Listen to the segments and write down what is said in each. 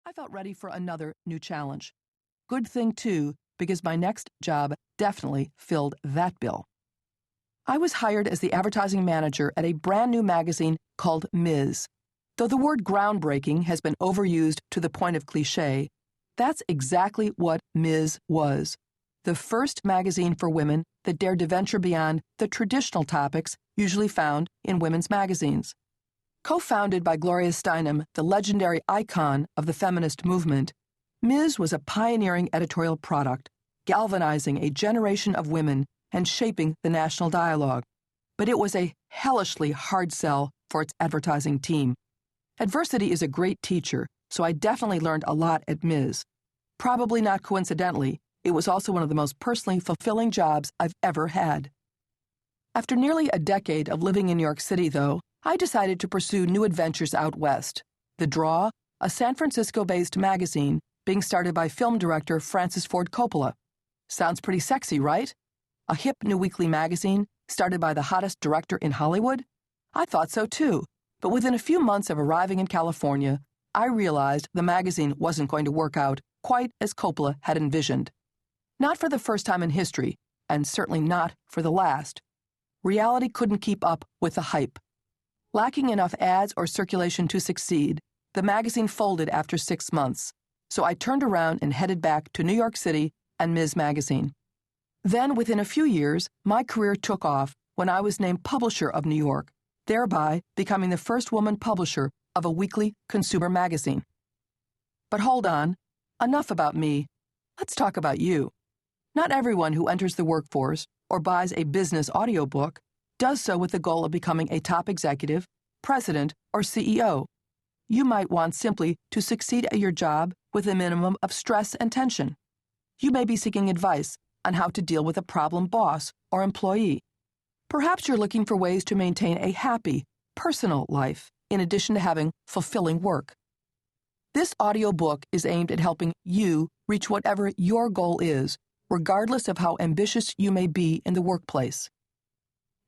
I felt ready for another new challenge. Good thing, too, because my next job definitely filled that bill. I was hired as the advertising manager at a brand new magazine called Ms. Though the word groundbreaking has been overused to the point of cliché, that's exactly what Ms. was. The first magazine for women that dared to venture beyond the traditional topics usually found in women's magazines. Co-founded by Gloria Steinem, the legendary icon of the feminist movement, Ms. was a pioneering editorial product, galvanizing a generation of women and shaping the national dialogue. But it was a hellishly hard sell for its advertising team. Adversity is a great teacher, so I definitely learned a lot at Ms. Probably not coincidentally, it was also one of the most personally fulfilling jobs I've ever had. After nearly a decade of living in New York City, though, I decided to pursue new adventures out west. The Draw, a San Francisco-based magazine being started by film director Francis Ford Coppola. Sounds pretty sexy, right? A hip new weekly magazine started by the hottest director in Hollywood? I thought so too, but within a few months of arriving in California, I realized the magazine wasn't going to work out quite as Coppola had envisioned. Not for the first time in history, and certainly not for the last. Reality couldn't keep up with the hype. Lacking enough ads or circulation to succeed, the magazine folded after 6 months, so I turned around and headed back to New York City and Ms. Magazine. Then, within a few years, my career took off when I was named publisher of New York, thereby becoming the first woman publisher of a weekly consumer magazine. But hold on, enough about me. Let's talk about you. Not everyone who enters the workforce or buys a business audiobook does so with the goal of becoming a top executive, president, or CEO. You might want simply to succeed at your job with a minimum of stress and tension. You may be seeking advice on how to deal with a problem boss or employee. Perhaps you're looking for ways to maintain a happy, personal life in addition to having fulfilling work. This audiobook is aimed at helping you reach whatever your goal is, regardless of how ambitious you may be in the workplace.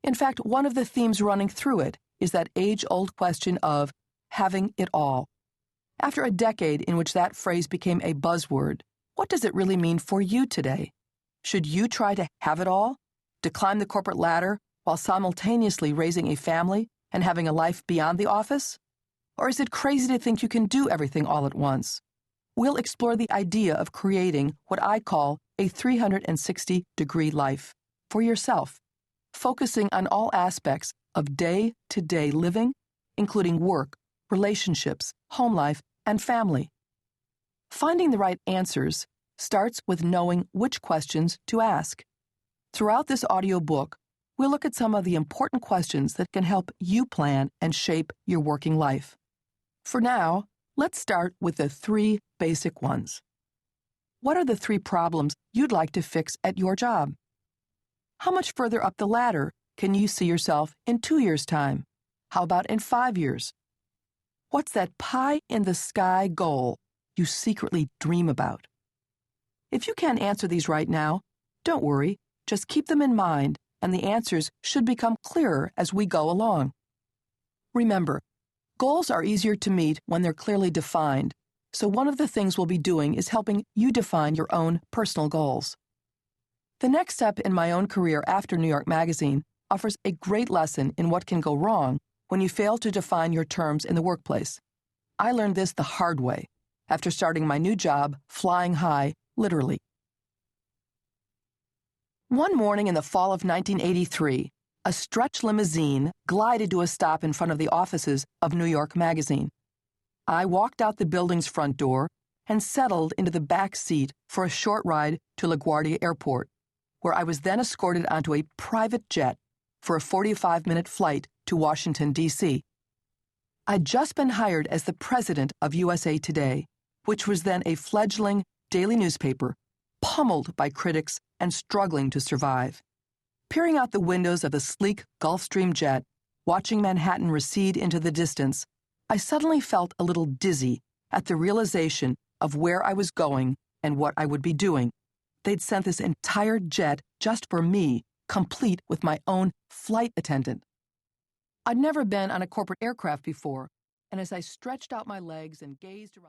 In fact, one of the themes running through it is that age-old question of having it all. After a decade in which that phrase became a buzzword, what does it really mean for you today? Should you try to have it all? To climb the corporate ladder while simultaneously raising a family and having a life beyond the office? Or is it crazy to think you can do everything all at once? We'll explore the idea of creating what I call a 360-degree life for yourself, focusing on all aspects of day-to-day living, including work, relationships, home life, and family. Finding the right answers starts with knowing which questions to ask. Throughout this audiobook, we'll look at some of the important questions that can help you plan and shape your working life. For now, let's start with the 3 basic ones. What are the 3 problems you'd like to fix at your job? How much further up the ladder can you see yourself in 2 years' time? How about in 5 years? What's that pie-in-the-sky goal you secretly dream about? If you can't answer these right now, don't worry, just keep them in mind, and the answers should become clearer as we go along. Remember, goals are easier to meet when they're clearly defined, so one of the things we'll be doing is helping you define your own personal goals. The next step in my own career after New York Magazine offers a great lesson in what can go wrong when you fail to define your terms in the workplace. I learned this the hard way after starting my new job flying high, literally. One morning in the fall of 1983, a stretch limousine glided to a stop in front of the offices of New York Magazine. I walked out the building's front door and settled into the back seat for a short ride to LaGuardia Airport, where I was then escorted onto a private jet for a 45-minute flight to Washington, D.C. I'd just been hired as the president of USA Today, which was then a fledgling daily newspaper, pummeled by critics and struggling to survive. Peering out the windows of the sleek Gulfstream jet, watching Manhattan recede into the distance, I suddenly felt a little dizzy at the realization of where I was going and what I would be doing. They'd sent this entire jet just for me, complete with my own flight attendant. I'd never been on a corporate aircraft before, and as I stretched out my legs and gazed around